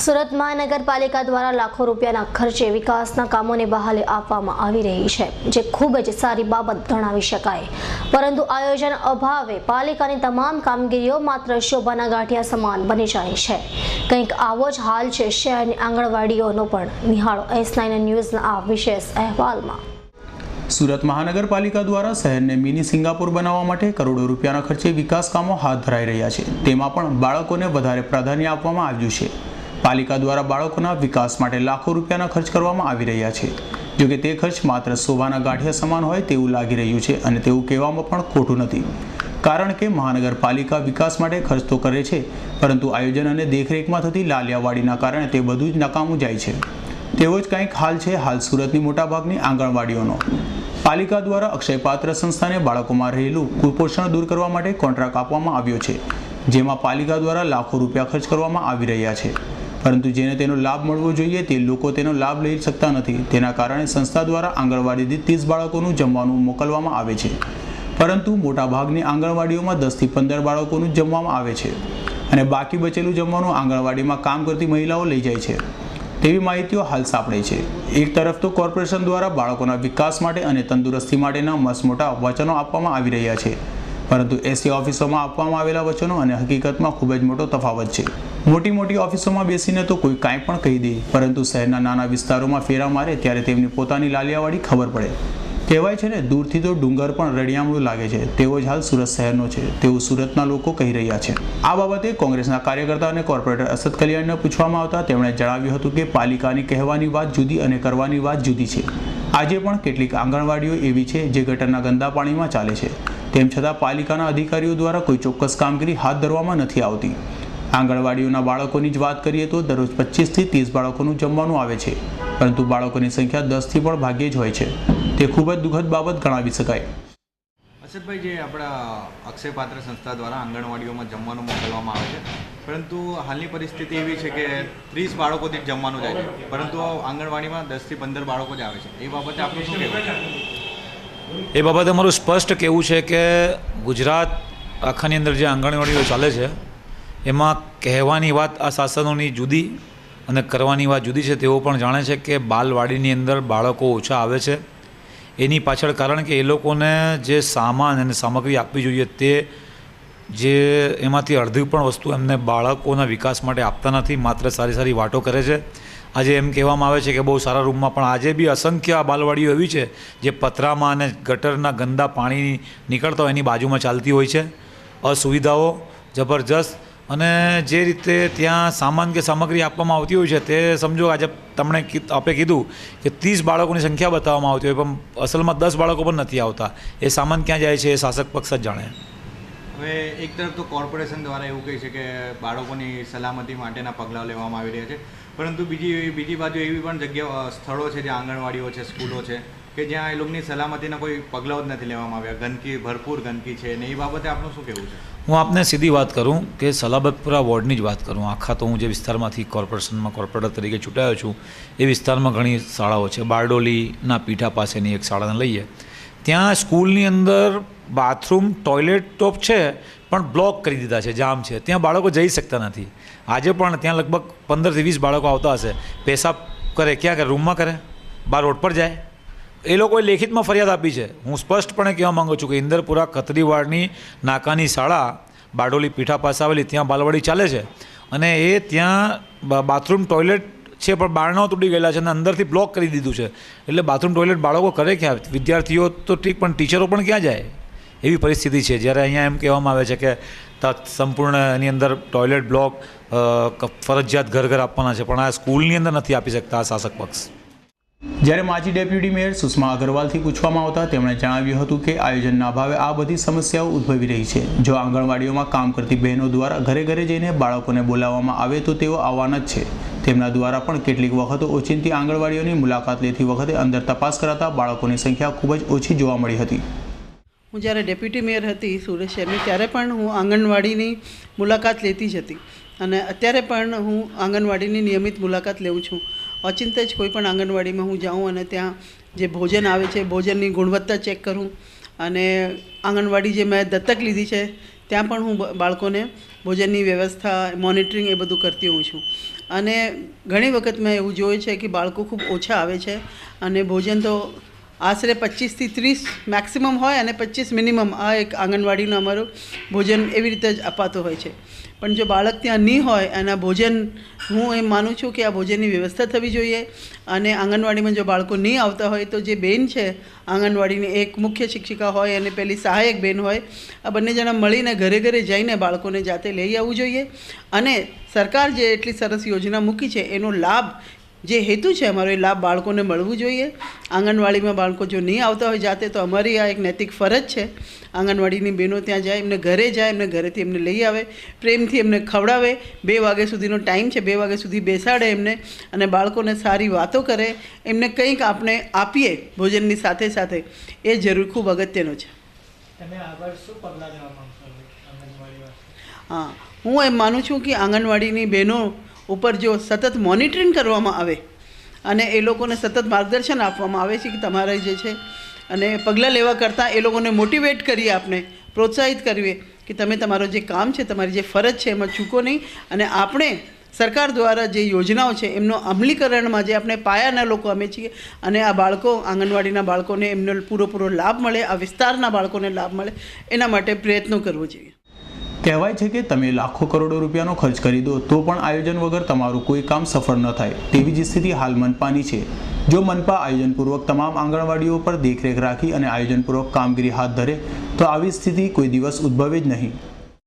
સુરત મહાનગરપાલિકા દ્વારા લાખો રૂપિયાના ખર્ચે વિકાસના કામોને બહાલી આપવામાં આવી રહી છે, જે ખૂબ જ સારી બાબત ગણાવી શકાય. પરંતુ આયોજન અભાવે પાલિકાની તમામ કામગીરીઓ માત્ર શોભાના ગાંઠિયા સમાન બની જાય છે. કંઈક આવો જ હાલ છે શહેરની આંગણવાડીઓનો પણ. નિહાળો S9 ન્યૂઝના આ વિશેષ અહેવાલમાં. સુરત મહાનગરપાલિકા દ્વારા શહેરને મિની સિંગાપોર બનાવવા માટે કરોડો રૂપિયાના ખર્ચે વિકાસ કામો હાથ ધરાઈ રહ્યા છે. તેમાં પણ બાળકોને વધારે પ્રાધાન્ય આપવામાં આવ્યું છે. પાલિકા દ્વારા બાળકોના વિકાસ માટે લાખો રૂપિયાના ખર્ચ કરવામાં આવી રહ્યા છે. જોકે તે ખર્ચ માત્ર શોભાના ગાંઠિયા સમાન હોય તેવું લાગી રહ્યું છે, અને તેવું કહેવામાં પણ ખોટું નથી. કારણ કે મહાનગરપાલિકા વિકાસ માટે ખર્ચ તો કરે છે, પરંતુ આયોજન અને દેખરેખમાં થતી લાલિયાવાડીના કારણે તે બધું જ નકામું જાય છે. તેવો જ કંઈક હાલ છે હાલ સુરતની મોટાભાગની આંગણવાડીઓનો. પાલિકા દ્વારા અક્ષયપાત્ર સંસ્થાને બાળકોમાં રહેલું કુપોષણ દૂર કરવા માટે કોન્ટ્રાક્ટ આપવામાં આવ્યો છે, જેમાં પાલિકા દ્વારા લાખો રૂપિયા ખર્ચ કરવામાં આવી રહ્યા છે. પરંતુ જેને તેનો લાભ મળવો જોઈએ તે લોકો તેનો લાભ લઈ શકતા નથી. તેના કારણે સંસ્થા દ્વારા આંગણવાડીથી 30 બાળકોનું જમવાનું મોકલવામાં આવે છે, પરંતુ મોટાભાગની આંગણવાડીઓમાં 10 થી 15 બાળકોનું જમવામાં આવે છે, અને બાકી બચેલું જમવાનું આંગણવાડીમાં કામ કરતી મહિલાઓ લઈ જાય છે તેવી માહિતીઓ હાલ સાંપડે છે. એક તરફ તો કોર્પોરેશન દ્વારા બાળકોના વિકાસ માટે અને તંદુરસ્તી માટેના મસમોટા વચનો આપવામાં આવી રહ્યા છે, પરંતુ એસી ઓફિસોમાં આપવામાં આવેલા વચનો અને હકીકતમાં ખૂબ જ મોટો તફાવત છે. મોટી ઓફિસોમાં બેસીને તો કોઈ કાંઈ પણ કહી દે, પરંતુ શહેરના નાના વિસ્તારોમાં ફેરા મારે ત્યારે તેમની પોતાની લાલિયાવાડી ખબર પડે. કહેવાય છે ને, દૂરથી તો ડુંગર પણ રળિયામણું લાગે છે. તેવો જ હાલ સુરત શહેરનો છે તેવું સુરતના લોકો કહી રહ્યા છે. આ બાબતે કોંગ્રેસના કાર્યકર્તા અને કોર્પોરેટર અસદ કલ્યાણને પૂછવામાં આવતા તેમણે જણાવ્યું હતું કે પાલિકાની કહેવાની વાત જુદી અને કરવાની વાત જુદી છે. આજે પણ કેટલીક આંગણવાડીઓ એવી છે જે ગટરના ગંદા પાણીમાં ચાલે છે. તેમ છતાં પાલિકાના અધિકારીઓ દ્વારા કોઈ ચોક્કસ કામગીરી હાથ ધરવામાં નથી આવતી. આંગણવાડીઓના બાળકોની જ વાત કરીએ તો દરરોજ 25 થી 30 બાળકોનું જમવાનું આવે છે, પરંતુ બાળકોની સંખ્યા 10 થી પણ ભાગ્યે જ હોય છે. તે ખૂબ જ દુઃખદ બાબત ગણાવી શકાય. અસદભાઈ, જે આપણા અક્ષયપાત્ર સંસ્થા દ્વારા આંગણવાડીઓમાં જમવાનું મોકલવામાં આવે છે, પરંતુ હાલની પરિસ્થિતિ એવી છે કે 30 બાળકોથી જ જમવાનું જાય છે, પરંતુ આંગણવાડીમાં 10 થી 15 બાળકો જ આવે છે. એ બાબતે આપણું શું કહેવું છે? એ બાબતે અમારું સ્પષ્ટ કહેવું છે કે ગુજરાત આખાની અંદર જે આંગણવાડીઓ ચાલે છે એમાં કહેવાની વાત આ શાસનોની જુદી અને કરવાની વાત જુદી છે. તેઓ પણ જાણે છે કે બાલવાડીની અંદર બાળકો ઓછા આવે છે. એની પાછળ કારણ કે એ લોકોને જે સામાન અને સામગ્રી આપવી જોઈએ તે જે એમાંથી અડધી પણ વસ્તુ એમને બાળકોના વિકાસ માટે આપતા નથી, માત્ર સારી વાતો કરે છે. આજે એમ કહેવામાં આવે છે કે બહુ સારા રૂમમાં, પણ આજે બી અસંખ્ય બાલવાડીઓ એવી છે જે પતરામાં અને ગટરના ગંદા પાણી નીકળતા હોય એની બાજુમાં ચાલતી હોય છે. અસુવિધાઓ જબરજસ્ત, અને જે રીતે ત્યાં સામાન કે સામગ્રી આપવામાં આવતી હોય છે તે સમજો આજે આપણે કીધું કે 30 બાળકોની સંખ્યા બતાવવામાં આવતી હોય, પણ અસલમાં 10 બાળકો પણ નથી આવતા. એ સામાન ક્યાં જાય છે એ શાસક પક્ષ જ જાણે. હવે એક તરફ તો કોર્પોરેશન દ્વારા એવું કહે છે કે બાળકોની સલામતી માટેના પગલાં લેવામાં આવી રહ્યા છે, પરંતુ બીજી બાજુ એવી પણ જગ્યા સ્થળો છે જ્યાં આંગણવાડીઓ છે, સ્કૂલો છે કે જ્યાં એ લોકોની સલામતીના કોઈ પગલાં જ નથી લેવામાં આવ્યા. ગંદકી, ભરપૂર ગંદકી છે, ને એ બાબતે આપનું શું કહેવું છે? હું આપને સીધી વાત કરું કે સલાબતપુરા વોર્ડની જ વાત કરું. આખા તો હું જે વિસ્તારમાંથી કોર્પોરેશનમાં કોર્પોરેટર તરીકે ચૂંટાયો છું એ વિસ્તારમાં ઘણી શાળાઓ છે. બારડોલીના પીઠા પાસેની એક શાળાને લઈએ, ત્યાં સ્કૂલની અંદર બાથરૂમ, ટોયલેટ તો છે પણ બ્લોક કરી દીધા છે, જામ છે. ત્યાં બાળકો જઈ શકતા નથી. આજે પણ ત્યાં લગભગ 15 થી 20 બાળકો આવતા હશે. પેશાબ કરે ક્યાં કરે? રૂમમાં કરે? બહાર રોડ પર જાય? એ લોકોએ લેખિતમાં ફરિયાદ આપી છે. હું સ્પષ્ટપણે કહેવા માગું છું કે ઇન્દરપુરા ખત્રીવાડની નાકાની શાળા બારડોલી પીઠા પાસે આવેલી ત્યાં બાલવાડી ચાલે છે, અને એ ત્યાં બાથરૂમ, ટોયલેટ છે પણ બારણાઓ તૂટી ગયેલા છે અને અંદરથી બ્લોક કરી દીધું છે. એટલે બાથરૂમ, ટોયલેટ બાળકો કરે ક્યાં? વિદ્યાર્થીઓ તો ઠીક, પણ ટીચરો પણ ક્યાં જાય? એવી પરિસ્થિતિ છે. જ્યારે અહીંયા એમ કહેવામાં આવે છે કે સંપૂર્ણ એની અંદર ટોયલેટ બ્લોક ફરજિયાત ઘર આપવાના છે, પણ આ સ્કૂલની અંદર નથી આપી શકતા આ શાસક પક્ષ. જ્યારે માજી ડેપ્યુટી મેયર સુષ્મા અગ્રવાલથી પૂછવામાં આવતા તેમણે જણાવ્યું હતું કે આયોજનના અભાવે આ બધી સમસ્યાઓ ઉદ્ભવી રહી છે. જો આંગણવાડીઓમાં કામ કરતી બહેનો દ્વારા ઘરે જઈને બાળકોને બોલાવવામાં આવે તો તેઓ આવવાના જ છે. તેમના દ્વારા પણ કેટલીક વખત ઓચિંતી આંગણવાડીઓની મુલાકાત લેતી વખતે અંદર તપાસ કરાતા બાળકોની સંખ્યા ખૂબ જ ઓછી જોવા મળી હતી. હું જ્યારે ડેપ્યુટી મેયર હતી સુરત શહેરની, ત્યારે પણ હું આંગણવાડીની મુલાકાત લેતી જ હતી, અને અત્યારે પણ હું આંગણવાડીની નિયમિત મુલાકાત લઉં છું. ઓચિંતે જ કોઈ પણ આંગણવાડીમાં હું જાઉં અને ત્યાં જે ભોજન આવે છે ભોજનની ગુણવત્તા ચેક કરું, અને આંગણવાડી જે મેં દત્તક લીધી છે ત્યાં પણ હું બાળકોને ભોજનની વ્યવસ્થા, મોનિટરિંગ એ બધું કરતી હોઉં છું. અને ઘણી વખત મેં એવું જોયું છે કે બાળકો ખૂબ ઓછા આવે છે અને ભોજન તો આશરે 25 થી 30 મેક્સિમમ હોય અને 25 મિનિમમ આ એક આંગણવાડીનું અમારું ભોજન એવી રીતે જ અપાતું હોય છે. પણ જો બાળક ત્યાં નહીં હોય અને ભોજન, હું એમ માનું છું કે આ ભોજનની વ્યવસ્થા થવી જોઈએ. અને આંગણવાડીમાં જો બાળકો નહીં આવતા હોય તો જે બેન છે આંગણવાડીની, એક મુખ્ય શિક્ષિકા હોય અને પેલી સહાયક બેન હોય, આ બંને જણા મળીને ઘરે ઘરે જઈને બાળકોને જાતે લઈ આવવું જોઈએ. અને સરકાર જે એટલી સરસ યોજના મૂકી છે એનો લાભ, જે હેતુ છે અમારો, એ લાભ બાળકોને મળવું જોઈએ. આંગણવાડીમાં બાળકો જો નહીં આવતા હોય જાતે, તો અમારી આ એક નૈતિક ફરજ છે. આંગણવાડીની બહેનો ત્યાં જાય, એમને ઘરે જાય, એમને ઘરેથી એમને લઈ આવે, પ્રેમથી એમને ખવડાવે. 2 વાગ્યા સુધીનો ટાઈમ છે, 2 વાગ્યા સુધી બેસાડે એમને અને બાળકોને સારી વાતો કરે, એમને કંઈક આપણે આપીએ ભોજનની સાથે સાથે, એ જરૂર ખૂબ અગત્યનો છે. હા, હું એમ માનું છું કે આંગણવાડીની બહેનો ઉપર જો સતત મોનિટરિંગ કરવામાં આવે અને એ લોકોને સતત માર્ગદર્શન આપવામાં આવે છે કે તમારે જે છે, અને પગલાં લેવા કરતાં એ લોકોને મોટિવેટ કરીએ, આપણે પ્રોત્સાહિત કરીએ કે તમે તમારો જે કામ છે, તમારી જે ફરજ છે એમાં ચૂકો નહીં. અને આપણે સરકાર દ્વારા જે યોજનાઓ છે એમનો અમલીકરણમાં જે આપણે પાયાના લોકો અમે છીએ, અને આ બાળકો, આંગણવાડીના બાળકોને એમનો પૂરો લાભ મળે, આ વિસ્તારના બાળકોને લાભ મળે, એના માટે પ્રયત્નો કરવો જોઈએ. કહેવાય છે કે તમે લાખો કરોડો રૂપિયાનો ખર્ચ કરી દો તો પણ આયોજન વગર તમારું કોઈ કામ સફળ ન થાય, તેવી જ સ્થિતિ હાલ મનપાની છે. જો મનપા આયોજનપૂર્વક તમામ આંગણવાડીઓ પર દેખરેખ રાખી અને આયોજનપૂર્વક કામગીરી હાથ ધરે તો આવી સ્થિતિ કોઈ દિવસ ઉદ્ભવે જ નહીં.